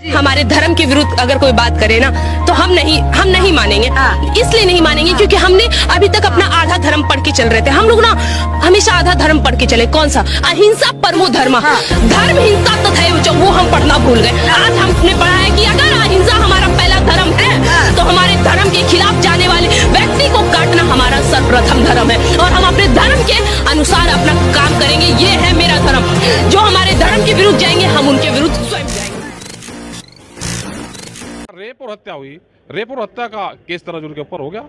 हमारे धर्म के विरुद्ध अगर कोई बात करे ना तो हम नहीं मानेंगे। इसलिए नहीं मानेंगे क्योंकि हमने अभी तक अपना आधा धर्म पढ़ के चल रहे थे। हम लोग ना हमेशा आधा धर्म पढ़ के चले। कौन सा? अहिंसा परमो धर्म। धर्म हिंसा तथा वो हम पढ़ना भूल गए। आज हमने पढ़ा है कि अगर अहिंसा हमारा पहला धर्म है तो हमारे धर्म के खिलाफ जाने वाले व्यक्ति को काटना हमारा सर्वप्रथम धर्म है और हम अपने धर्म के अनुसार अपना काम करेंगे। ये है मेरा धर्म। जो हमारे धर्म के विरुद्ध जाएंगे हम उनके विरुद्ध स्वयं जाएंगे। रेप और हत्या हुई, रेप और हत्या का केस दर्ज उनके ऊपर हो गया,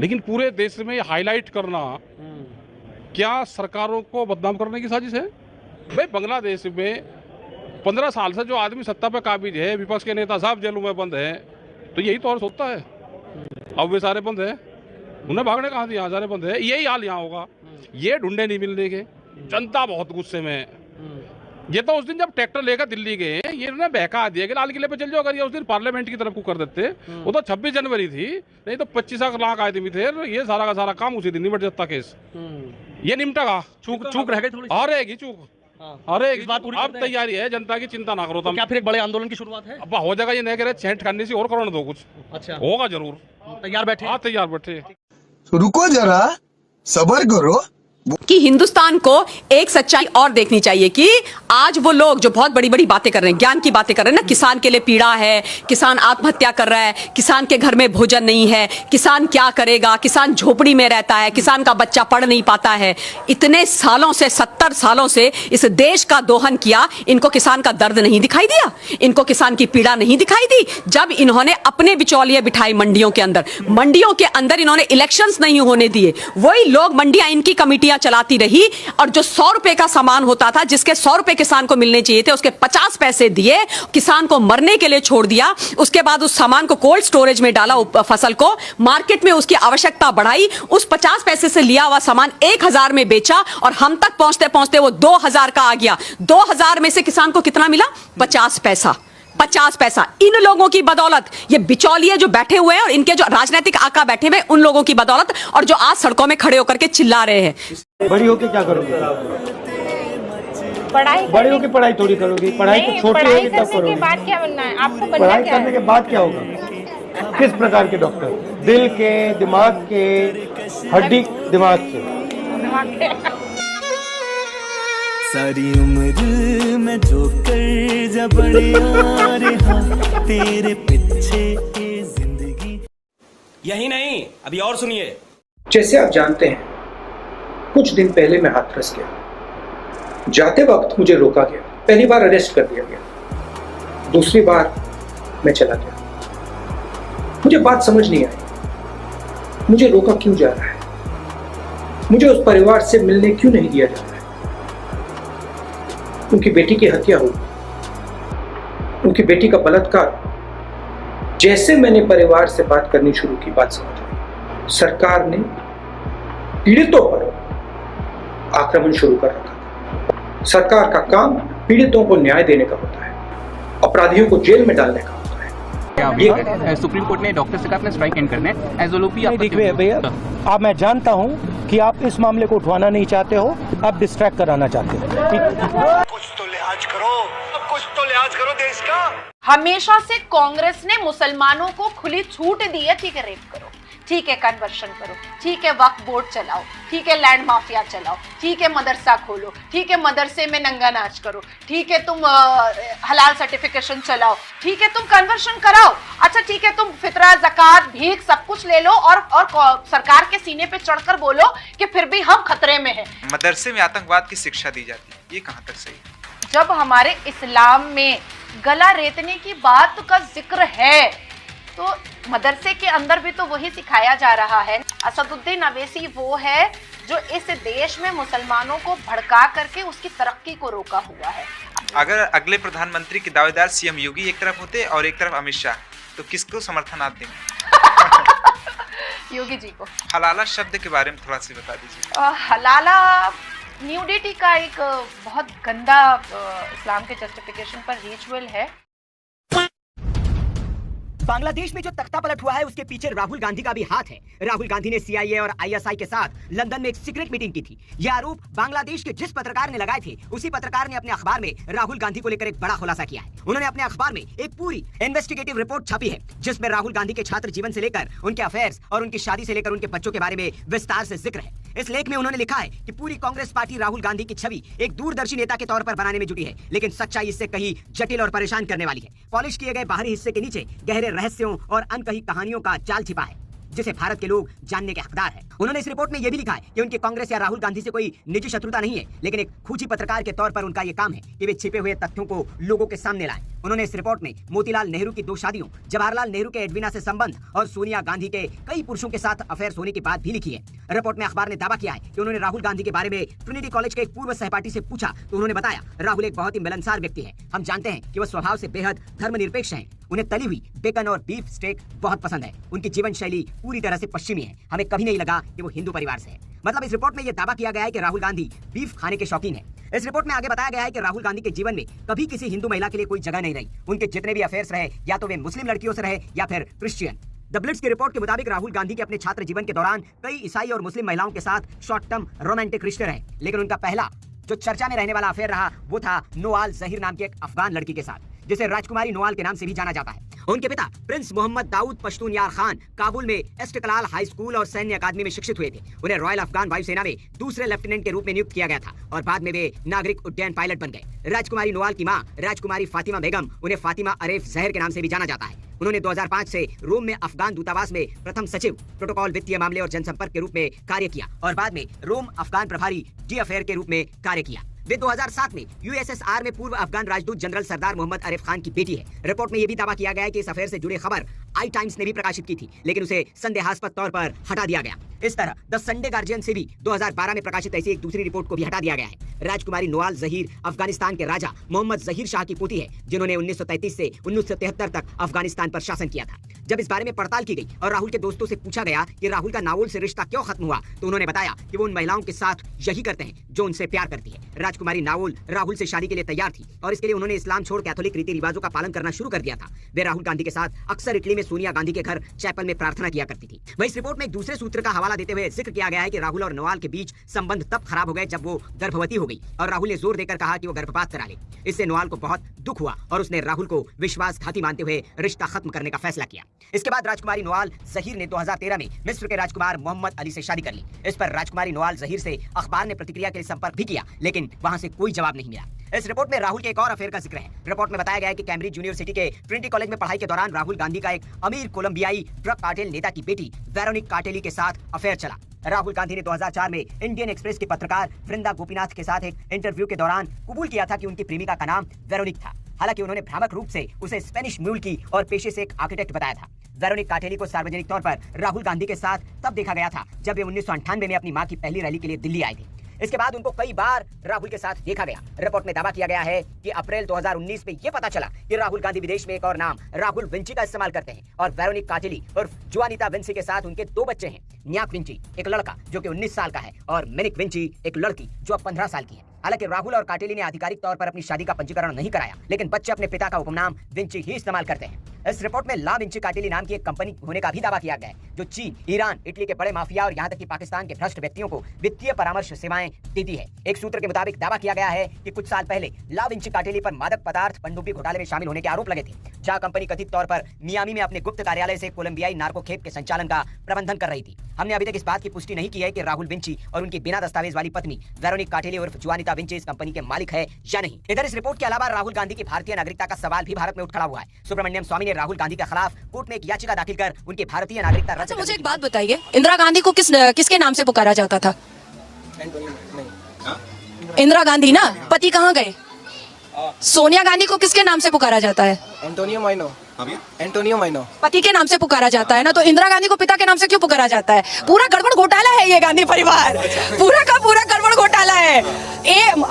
लेकिन पूरे देश में हाईलाइट करना क्या सरकारों को बदनाम करने की साजिश है? भाई बांग्लादेश में 15 साल से जो आदमी सत्ता पे काबिज है, विपक्ष के नेता साहब जेलों में बंद हैं, तो यही तो और सोचता है। अब वे सारे बंद हैं, उन्हें भागने कहाँ दिया, सारे बंद है। यही हाल यहाँ होगा। ये ढूंढे नहीं मिलने के, जनता बहुत गुस्से में है। ये तो उस दिन जब ट्रैक्टर लेकर दिल्ली गए, ये उन्होंने बहका दिया कि लाल किले पे चल जाओ। अगर ये उस दिन पार्लियामेंट की तरफ को कर देते, वो तो 26 जनवरी थी, नहीं तो 25 लाख आदमी थे। ये सारा का सारा काम उसी दिन निपट जाता केस। ये निपटेगा। चूक रह गई थोड़ी, रहेगी चूक। अरे इस बात अब तैयारी है जनता की, चिंता ना करो तुम। क्या फिर एक बड़े आंदोलन की शुरुआत है? अब हो जाएगा। ये नहीं कह रहे छेंट करने से और करो ना दो कुछ। अच्छा होगा जरूर। तैयार बैठे? हाँ तैयार बैठे। रुको जरा, सब्र करो। कि हिंदुस्तान को एक सच्चाई और देखनी चाहिए कि आज वो लोग जो बहुत बड़ी बड़ी बातें कर रहे हैं, ज्ञान की बातें कर रहे हैं ना, किसान के लिए पीड़ा है, किसान आत्महत्या कर रहा है, किसान के घर में भोजन नहीं है, किसान क्या करेगा, किसान झोपड़ी में रहता है, किसान का बच्चा पढ़ नहीं पाता है। इतने सालों से, 70 सालों से इस देश का दोहन किया। इनको किसान का दर्द नहीं दिखाई दिया? इनको किसान की पीड़ा नहीं दिखाई दी? जब इन्होंने अपने बिचौलिए बिठाई मंडियों के अंदर इन्होंने इलेक्शंस नहीं होने दिए, वही लोग मंडियां इनकी कमिटियां चलाती रही और जो 100 रुपए का सामान होता था, जिसके 100 रुपए किसान को मिलने चाहिए थे, उसके 50 पैसे दिए, किसान को मरने के लिए छोड़ दिया। उसके बाद उस सामान को कोल्ड स्टोरेज में डाला, फसल को मार्केट में उसकी आवश्यकता बढ़ाई, उस 50 पैसे से लिया हुआ सामान 1000 में बेचा और हम तक पहुंचते पहुंचते वो 2000 का आ गया। 2000 में से किसान को कितना मिला? 50 पैसा। 50 पैसा। इन लोगों की बदौलत, ये बिचौलिए जो बैठे हुए हैं और इनके जो राजनीतिक आका बैठे हुए, उन लोगों की बदौलत, और जो आज सड़कों में खड़े होकर के चिल्ला रहे हैं। बड़ी होके क्या करोगे? पढ़ाई। बड़ी होके पढ़ाई थोड़ी करोगी। पढ़ाई तो छोटी होगी तब करोगी। बाद क्या बनना है आपको? पढ़ाई करने के बाद क्या होगा? किस प्रकार के डॉक्टर? दिल के, दिमाग के, हड्डी दिमाग के? सारी उम्र में जो कर जबड़िया रहा तेरे पीछे जिंदगी। यही नहीं, अभी और सुनिए। जैसे आप जानते हैं, कुछ दिन पहले मैं हाथरस गया। जाते वक्त मुझे रोका गया। पहली बार अरेस्ट कर दिया गया, दूसरी बार मैं चला गया। मुझे बात समझ नहीं आई, मुझे रोका क्यों जा रहा है, मुझे उस परिवार से मिलने क्यों नहीं दिया जा रहा है। उनकी बेटी की हत्या हुई, उनकी बेटी का बलात्कार। जैसे मैंने परिवार से बात करनी शुरू की, बात समझ आई। सरकार ने पीड़ितों पर आक्रमण शुरू कर रखा था। सरकार का काम पीड़ितों को न्याय देने का होता है, अपराधियों को जेल में डालने का होता है। ये सुप्रीम कोर्ट ने डॉक्टर से कहा अपने स्ट्राइक एंड करने एज ओलोपी। देखिए भैया, आप, मैं जानता हूं कि आप इस मामले को उठवाना नहीं चाहते हो, आप डिस्ट्रैक्ट कराना चाहते हो। कुछ तो लिहाज करो, कुछ तो लिहाज करो देश का। हमेशा से कांग्रेस ने मुसलमानों को खुली छूट दी है। ठीक है, रेप करो, ठीक है, कन्वर्शन करो, ठीक है, वक्फ बोर्ड चलाओ, ठीक है, लैंड माफिया चलाओ, ठीक है, मदरसा खोलो, ठीक है, मदरसे में नंगा नाच करो, ठीक है, तुम हलाल सर्टिफिकेशन चलाओ, ठीक है, तुम कन्वर्शन कराओ। अच्छा ठीक है, तुम फितरा, ज़कात, भीख सब कुछ ले लो और सरकार के सीने पे चढ़कर बोलो कि फिर भी हम खतरे में हैं। मदरसे में आतंकवाद की शिक्षा दी जाती है, ये कहाँ तक सही है? जब हमारे इस्लाम में गला रेतने की बात का जिक्र है तो मदरसे के अंदर भी तो वही सिखाया जा रहा है। असदुद्दीन अवैसी वो है जो इस देश में मुसलमानों को भड़का करके उसकी तरक्की को रोका हुआ है। अगर अगले प्रधानमंत्री के दावेदार सीएम योगी एक तरफ होते और एक तरफ अमित शाह, तो किसको समर्थन आप देंगे? योगी जी को। हलाला शब्द के बारे में थोड़ा सा बता दीजिए। हलाला न्यूडिटी का एक बहुत गंदा इस्लाम के जस्टिफिकेशन पर रिचुअल है। बांग्लादेश में जो तख्ता पलट हुआ है उसके पीछे राहुल गांधी का भी हाथ है। राहुल गांधी ने CIA और ISI के साथ लंदन में एक सीक्रेट मीटिंग की थी। यह आरोप बांग्लादेश के जिस पत्रकार ने लगाए थे, उसी पत्रकार ने अपने अखबार में राहुल गांधी को लेकर एक बड़ा खुलासा किया है। उन्होंने अपने अखबार में एक पूरी इन्वेस्टिगेटिव रिपोर्ट छापी है, जिसमें राहुल गांधी के छात्र जीवन से लेकर उनके अफेयर्स और उनकी शादी से लेकर उनके बच्चों के बारे में विस्तार से जिक्र है। इस लेख में उन्होंने लिखा है कि पूरी कांग्रेस पार्टी राहुल गांधी की छवि एक दूरदर्शी नेता के तौर पर बनाने में जुटी है, लेकिन सच्चाई इससे कहीं जटिल और परेशान करने वाली है। पॉलिश किए गए बाहरी हिस्से के नीचे गहरे रहस्यों और अनकही कहानियों का जाल छिपा है, जिसे भारत के लोग जानने के हकदार हैं। उन्होंने इस रिपोर्ट में यह भी लिखा है कि उनकी कांग्रेस या राहुल गांधी से कोई निजी शत्रुता नहीं है, लेकिन एक खूंची पत्रकार के तौर पर उनका यह काम है कि वे छिपे हुए तथ्यों को लोगों के सामने लाएं। उन्होंने इस रिपोर्ट में मोतीलाल नेहरू की 2 शादियों, जवाहरलाल नेहरू के एडवीना से संबंध और सोनिया गांधी के कई पुरुषों के साथ अफेयर होने की बात भी लिखी है। रिपोर्ट में अखबार ने दावा किया है कि उन्होंने राहुल गांधी के बारे में ट्रिनिटी कॉलेज के एक पूर्व सहपाठी से पूछा तो उन्होंने बताया, राहुल एक बहुत ही मिलनसार व्यक्ति है। हम जानते हैं कि वह स्वभाव से बेहद धर्मनिरपेक्ष हैं। उन्हें तली हुई बेकन और बीफ स्टेक बहुत पसंद है। उनकी जीवन शैली पूरी तरह से पश्चिमी है। हमें कभी नहीं लगा कि वो हिंदू परिवार से है। मतलब इस रिपोर्ट में यह दावा किया गया है कि राहुल गांधी बीफ खाने के शौकीन है। इस रिपोर्ट में आगे बताया गया है कि राहुल गांधी के जीवन में कभी किसी हिंदू महिला के लिए कोई जगह नहीं रही। उनके जितने भी अफेयर्स रहे, या तो वे मुस्लिम लड़कियों से रहे या फिर क्रिश्चियन। द ब्लिट्ज की रिपोर्ट के मुताबिक राहुल गांधी के अपने छात्र जीवन के दौरान कई ईसाई और मुस्लिम महिलाओं के साथ शॉर्ट टर्म रोमांटिक रिश्ते रहे, लेकिन उनका पहला जो चर्चा में रहने वाला अफेयर रहा वो था नोआल जहीर नाम की एक अफगान लड़की के साथ, जिसे राजकुमारी नोआल के नाम से भी जाना जाता है। उनके पिता प्रिंस मोहम्मद दाऊद पश्तून यार खान काबुल में इस्तिकलाल हाई स्कूल और सैन्य अकादमी में शिक्षित हुए थे। उन्हें रॉयल अफगान वायुसेना में दूसरे लेफ्टिनेंट के रूप में नियुक्त किया गया था और बाद में वे नागरिक उड्डयन पायलट बन गए। राजकुमारी नोआल की मां राजकुमारी फातिमा बेगम, उन्हें फातिमा अरेफ जहर के नाम से भी जाना जाता है। उन्होंने 2005 से रोम में अफगान दूतावास में प्रथम सचिव, प्रोटोकॉल, वित्तीय मामले और जनसंपर्क के रूप में कार्य किया और बाद में रोम अफगान प्रभारी डी अफेयर के रूप में कार्य किया। वे 2007 में USSR में पूर्व अफगान राजदूत जनरल सरदार मोहम्मद आरिफ खान की बेटी है। रिपोर्ट में यह भी दावा किया गया है कि इस अफेयर से जुड़ी खबर आई टाइम्स ने भी प्रकाशित की थी, लेकिन उसे संदेहास्पद तौर पर हटा दिया गया। इस तरह द संडे गार्जियन से भी 2012 में प्रकाशित ऐसी एक दूसरी रिपोर्ट को भी हटा दिया गया है। राजकुमारी नोआल जहीर अफगानिस्तान के राजा मोहम्मद जहीर शाह की पोती है, जिन्होंने 1933 से 1973 तक अफगानिस्तान पर शासन किया था। जब इस बारे में पड़ताल की गई और राहुल के दोस्तों से पूछा गया कि राहुल का नावल से रिश्ता क्यों खत्म हुआ, तो उन्होंने बताया कि वो उन महिलाओं के साथ यही करते हैं जो उनसे प्यार करती है। राजकुमारी नावल राहुल से शादी के लिए तैयार थी और इसके लिए उन्होंने इस्लाम छोड़ कैथोलिक रीति रिवाजों का पालन करना शुरू कर दिया था। वे राहुल गांधी के साथ अक्सर इटली में सोनिया गांधी के घर चैपल में प्रार्थना किया करती थी। वहीं इस रिपोर्ट में एक दूसरे सूत्र का हवाला देते हुए जिक्र किया गया है कि राहुल और नोआल के बीच संबंध तब खराब हो गए जब वो गर्भवती हो गई और राहुल ने जोर देकर कहा कि वो गर्भपात करा ले। इससे नोआल को बहुत दुख हुआ और उसने राहुल को विश्वासघाती मानते हुए रिश्ता खत्म करने का फैसला किया। इसके बाद राजकुमारी नोआल जहीर ने 2013 में मिस्र के राजकुमार मोहम्मद अली से शादी कर ली। इस पर राजकुमारी नोआल जहीर से अखबार ने प्रतिक्रिया के लिए संपर्क भी किया, लेकिन वहां से कोई जवाब नहीं मिला। इस रिपोर्ट में राहुल के एक और अफेयर का जिक्र है। रिपोर्ट में बताया गया है कि कैम्ब्रिज यूनिवर्सिटी के ट्रिनिटी कॉलेज में पढ़ाई के दौरान राहुल गांधी का एक अमीर कोलंबियाई ड्रग कार्टेल नेता की बेटी वेरोनिक कार्टेली के साथ अफेयर चला। राहुल गांधी ने 2004 में इंडियन एक्सप्रेस के पत्रकार वृंदा गोपीनाथ के साथ एक इंटरव्यू के दौरान कबूल किया था कि उनकी प्रेमिका का नाम वेरोनिक था। हालांकि उन्होंने भ्रामक रूप से उसे स्पेनिश म्यूल की और पेशे से एक आर्किटेक्ट बताया था। वेरोनिक कार्टेली को सार्वजनिक तौर पर राहुल गांधी के साथ तब देखा गया था जब वे 1998 में अपनी मां की पहली रैली के लिए दिल्ली आए थे। इसके बाद उनको कई बार राहुल के साथ देखा गया। रिपोर्ट में दावा किया गया है कि अप्रैल 2019 में यह पता चला कि राहुल गांधी विदेश में एक और नाम राहुल विंची का इस्तेमाल करते हैं और वेरोनिक कार्टेली और जुआनिता विंसी के साथ उनके 2 बच्चे हैं, न्याक विंची एक लड़का जो कि 19 साल का है और मिनिक विंची एक लड़की जो अब 15 साल की है। हालांकि राहुल और कार्टेली ने आधिकारिक तौर पर अपनी शादी का पंजीकरण नहीं कराया, लेकिन बच्चे अपने पिता का उपनाम विंची ही इस्तेमाल करते हैं। इस रिपोर्ट में ला विंची कार्टेली नाम की एक कंपनी होने का भी दावा किया गया है, जो चीन, ईरान, इटली के बड़े माफिया और यहाँ तक कि पाकिस्तान के भ्रष्ट व्यक्तियों को वित्तीय परामर्श सेवाएं देती है। एक सूत्र के मुताबिक दावा किया गया है कि कुछ साल पहले ला विंची कार्टेली पर मादक पदार्थ पनडुब्बी घोटाले में शामिल होने के आरोप लगे थे, जहाँ कंपनी कथित तौर पर मियामी में अपने गुप्त कार्यालय से कोलंबियाई नार्को खेप के संचालन का प्रबंधन कर रही थी। हमने अभी तक इस बात की पुष्टि नहीं की है कि राहुल विंची और उनकी बिना दस्तावेज वाली पत्नी वेरोनिक कार्टेली उर्फ जुआनिता विंची इस कंपनी के मालिक है या नहीं। इधर इस रिपोर्ट के अलावा राहुल गांधी की भारतीय नागरिकता का सवाल भी भारत में उठ खड़ा हुआ है। सुब्रमण्यम स्वामी ने राहुल गांधी के खिलाफ कोर्ट में एक याचिका दाखिल कर उनकी भारतीय नागरिकता रद्द। मुझे एक बात बताइए, इंदिरा गांधी को किसके नाम से पुकारा जाता था? इंदिरा गांधी ना, पति कहाँ गए? सोनिया गांधी को किसके नाम से पुकारा जाता है? एंटोनियो माइनो। एंटोनियो माइनो पति के नाम से पुकारा जाता है ना, तो इंदिरा गांधी को पिता के नाम से क्यों पुकारा जाता है? पूरा गड़बड़ घोटाला है ये गांधी परिवार, पूरा का पूरा गड़बड़ घोटाला है।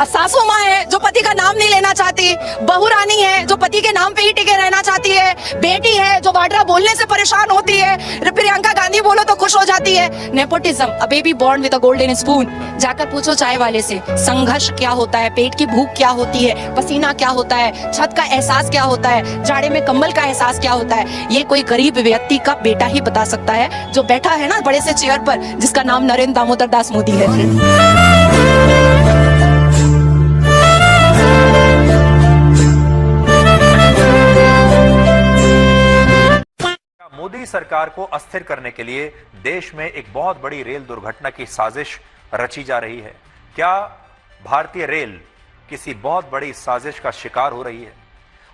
सासू माँ है जो पति का नाम नहीं लेना चाहती, बहू रानी है जो पति के नाम पे ही टिके रहना चाहती है, बेटी है जो वाड्रा बोलने से परेशान होती है, प्रियंका गांधी बोलो तो खुश हो जाती होती है nepotism, a baby born with a golden spoon. जाकर पूछो चाय वाले से संघर्ष क्या होता है, पेट की भूख क्या होती है, पसीना क्या होता है, छत का एहसास क्या होता है, जाड़े में कंबल का एहसास क्या होता है। ये कोई गरीब व्यक्ति का बेटा ही बता सकता है जो बैठा है ना बड़े से चेयर पर, जिसका नाम नरेंद्र दामोदर दास मोदी है। मोदी सरकार को अस्थिर करने के लिए देश में एक बहुत बड़ी रेल दुर्घटना की साजिश रची जा रही है। क्या भारतीय रेल किसी बहुत बड़ी साजिश का शिकार हो रही है?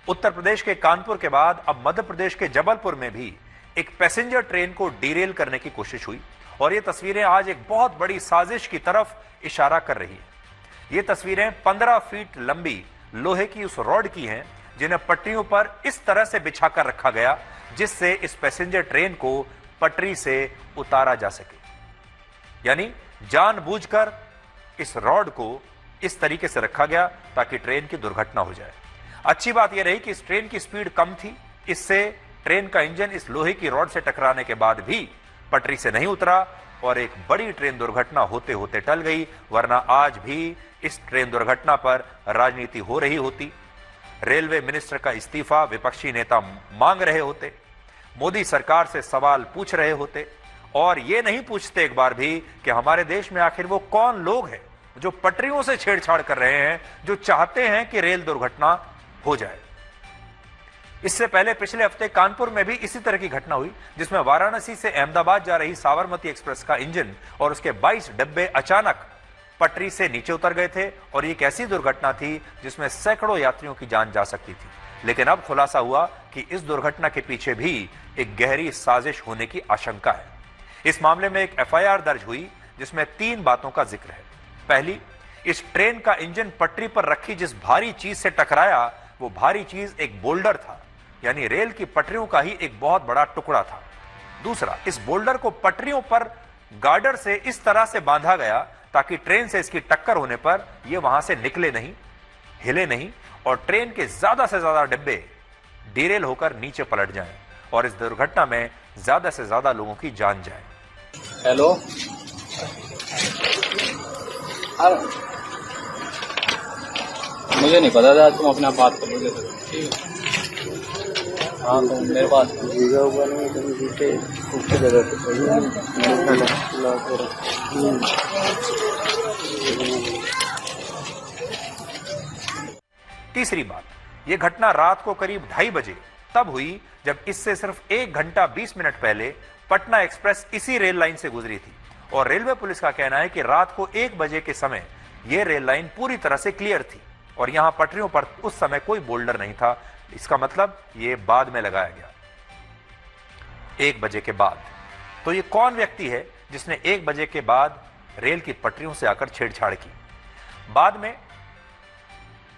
उत्तर प्रदेश के कानपुर के बाद अब मध्य प्रदेश के जबलपुर में भी एक पैसेंजर ट्रेन को डीरेल करने की कोशिश हुई और ये तस्वीरें आज एक बहुत बड़ी साजिश की तरफ इशारा कर रही है। ये तस्वीरें 15 फीट लंबी लोहे की उस रॉड की हैं जिन्हें पटरियों पर इस तरह से बिछाकर रखा गया जिससे इस पैसेंजर ट्रेन को पटरी से उतारा जा सके। यानी जानबूझकर इस रॉड को इस तरीके से रखा गया ताकि ट्रेन की दुर्घटना हो जाए। अच्छी बात यह रही कि इस ट्रेन की स्पीड कम थी, इससे ट्रेन का इंजन इस लोहे की रॉड से टकराने के बाद भी पटरी से नहीं उतरा और एक बड़ी ट्रेन दुर्घटना होते होते टल गई, वरना आज भी इस ट्रेन दुर्घटना पर राजनीति हो रही होती। रेलवे मिनिस्टर का इस्तीफा विपक्षी नेता मांग रहे होते, मोदी सरकार से सवाल पूछ रहे होते और ये नहीं पूछते एक बार भी कि हमारे देश में आखिर वो कौन लोग हैं जो पटरियों से छेड़छाड़ कर रहे हैं, जो चाहते हैं कि रेल दुर्घटना हो जाए। इससे पहले पिछले हफ्ते कानपुर में भी इसी तरह की घटना हुई जिसमें वाराणसी से अहमदाबाद जा रही साबरमती एक्सप्रेस का इंजन और उसके 22 डिब्बे अचानक पटरी से नीचे उतर गए थे और ये एक ऐसी दुर्घटना थी जिसमें सैकड़ों यात्रियों की जान जा सकती थी। लेकिन अब खुलासा हुआ कि इस दुर्घटना के पीछे भी एक गहरी साजिश होने की आशंका है। इस मामले में एक एफआईआर दर्ज हुई जिसमें 3 बातों का जिक्र है। पहली, इस ट्रेन का इंजन पटरी पर रखी जिस भारी चीज से टकराया वो भारी चीज एक बोल्डर था, यानी रेल की पटरियों का ही एक बहुत बड़ा टुकड़ा था। दूसरा, इस बोल्डर को पटरियों पर गार्डर से इस तरह से बांधा गया ताकि ट्रेन से इसकी टक्कर होने पर यह वहां से निकले नहीं, हिले नहीं और ट्रेन के ज्यादा से ज्यादा डिब्बे डीरेल होकर नीचे पलट जाएं और इस दुर्घटना में ज्यादा से ज्यादा लोगों की जान जाए। हेलो, मुझे नहीं पता था, तुम अपने आप बात कर लो। हाँ, तो मेरे पास तीसरी बात, यह घटना रात को करीब 2:30 बजे तब हुई जब इससे सिर्फ 1 घंटा 20 मिनट पहले पटना एक्सप्रेस इसी रेल लाइन से गुजरी थी और रेलवे पुलिस का कहना है कि रात को 1 बजे के समय यह रेल लाइन पूरी तरह से क्लियर थी और यहां पटरियों पर उस समय कोई बोल्डर नहीं था। इसका मतलब यह बाद में लगाया गया 1 बजे के बाद। तो ये कौन व्यक्ति है जिसने 1 बजे के बाद रेल की पटरियों से आकर छेड़छाड़ की? बाद में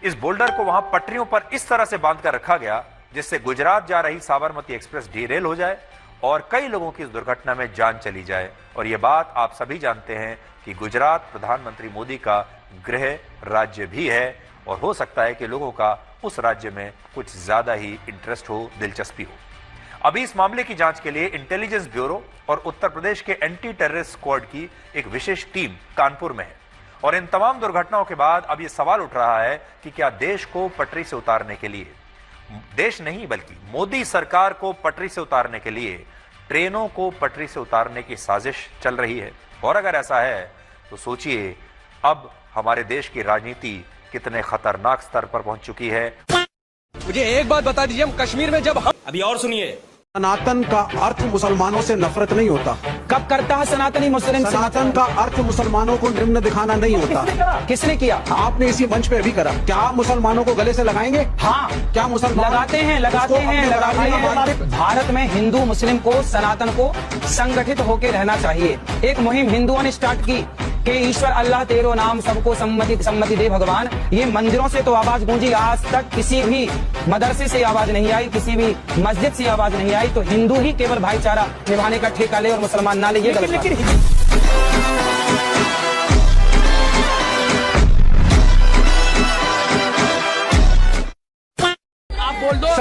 इस बोल्डर को वहां पटरियों पर इस तरह से बांधकर रखा गया जिससे गुजरात जा रही साबरमती एक्सप्रेस डीरेल हो जाए और कई लोगों की इस दुर्घटना में जान चली जाए। और यह बात आप सभी जानते हैं कि गुजरात प्रधानमंत्री मोदी का गृह राज्य भी है और हो सकता है कि लोगों का उस राज्य में कुछ ज्यादा ही इंटरेस्ट हो, दिलचस्पी हो। अभी इस मामले की जांच के लिए इंटेलिजेंस ब्यूरो और उत्तर प्रदेश के एंटी टेररिस्ट स्क्वाड की एक विशेष टीम कानपुर में है और इन तमाम दुर्घटनाओं के बाद अब यह सवाल उठ रहा है कि क्या देश को पटरी से उतारने के लिए, देश नहीं बल्कि मोदी सरकार को पटरी से उतारने के लिए ट्रेनों को पटरी से उतारने की साजिश चल रही है? और अगर ऐसा है तो सोचिए अब हमारे देश की राजनीति कितने खतरनाक स्तर पर पहुंच चुकी है। मुझे एक बात बता दीजिए, हम कश्मीर में जब हम अभी और सुनिए, सनातन का अर्थ मुसलमानों से नफरत नहीं होता। कब करता है सनातनी मुस्लिम? सनातन का अर्थ मुसलमानों को निम्न दिखाना नहीं होता। किसने किया? आपने इसी मंच पे अभी करा। क्या आप मुसलमानों को गले से लगाएंगे? हाँ, क्या मुसलमान लगाते हैं। भारत में हिंदू मुस्लिम को, सनातन को संगठित होकर रहना चाहिए। एक मुहिम हिंदुओं ने स्टार्ट की कि ईश्वर अल्लाह तेरो नाम सबको सम्मति दे भगवान। ये मंदिरों से तो आवाज गूंजी, आज तक किसी भी मदरसे से आवाज नहीं आई, किसी भी मस्जिद से आवाज नहीं आई। तो हिंदू ही केवल भाईचारा निभाने का ठेका ले और मुसलमान ना ले, ये गलत बात है।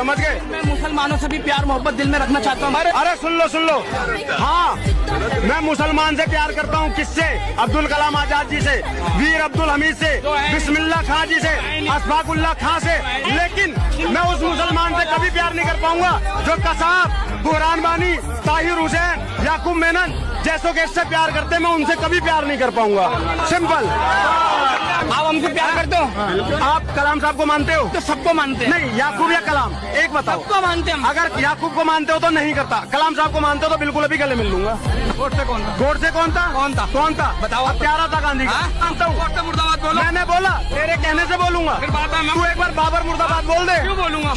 समझ गए? मैं मुसलमानों से भी प्यार मोहब्बत दिल में रखना चाहता हूँ। अरे सुन लो हाँ, मैं मुसलमान से प्यार करता हूँ। किससे? अब्दुल कलाम आजाद जी से, वीर अब्दुल हमीद से, बिस्मिल्लाह खां जी से, अशफाकुल्लाह खां से। लेकिन मैं उस मुसलमान से कभी प्यार नहीं कर पाऊंगा जो कसाब, बुरहान वानी, ताहिर हुसैन, याकूब मेनन जैसों के इससे प्यार करते, मैं उनसे कभी प्यार नहीं कर पाऊंगा। सिंपल। आप हमसे प्यार करते हो? आप कलाम साहब को मानते हो? तो सबको मानते हैं। नहीं, याकूब या कलाम एक बताओ। सबको मानते हैं। अगर याकूब को मानते हो तो नहीं करता, कलाम साहब को मानते हो तो बिल्कुल अभी गले मिल लूंगा। गोडसे कौन था? गोडसे कौन था? कौन था? बताओ। प्यारा था गांधी का। गोडसे मुर्दाबाद बोलो। मैंने बोला, तेरे कहने से बोलूंगा। फिर तू एक बार बाबर मुर्दाबाद बोल दे। क्यों बोलूंगा?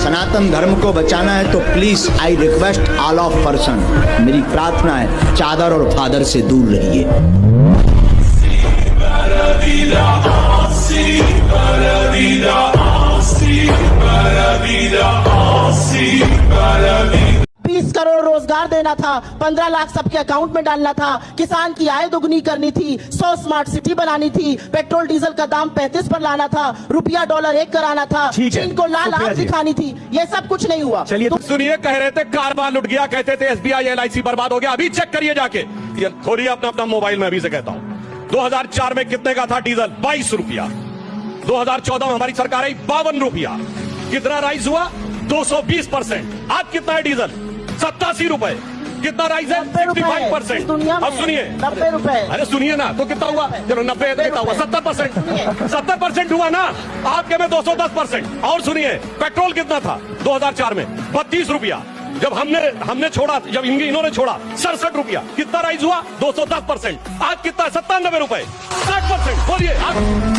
सनातन धर्म को बचाना है तो please I request all of person, मेरी प्रार्थना है चादर और फादर से दूर रहिए। करोड़ रोजगार देना था, 15 लाख सबके अकाउंट में डालना था, किसान की आय दुगनी करनी थी, 100 स्मार्ट सिटी बनानी थी, पेट्रोल डीजल का दाम 35 पर लाना था, रुपया डॉलर 1 कराना था, चीन को लाल आग सिखानी थी। ये सब कुछ नहीं हुआ। चलिए सुनिए, कह रहे थे कारबार लुट गया, कहते थे SBI LIC बर्बाद हो गया। अभी चेक करिए जाके, खोलिए अपना मोबाइल में, अभी से कहता हूँ। 2004 में कितने का था डीजल? 22 रुपया। 2014 में हमारी सरकार आई 52 रुपया। कितना राइज हुआ? 220%। आज कितना है डीजल? 87 रुपए। कितना राइज है? 65%। अब सुनिए, 90 रुपए। अरे सुनिए ना, तो कितना हुआ? चलो 90 कितना हुआ? 70%। 70% हुआ ना, आपके में 210%। और सुनिए, पेट्रोल कितना था 2004 में? 32 रुपया। जब हमने छोड़ा, जब इन्होंने छोड़ा 67 रुपया। कितना राइज हुआ? 210%। आज कितना? 97 रुपए, 60%। बोलिए।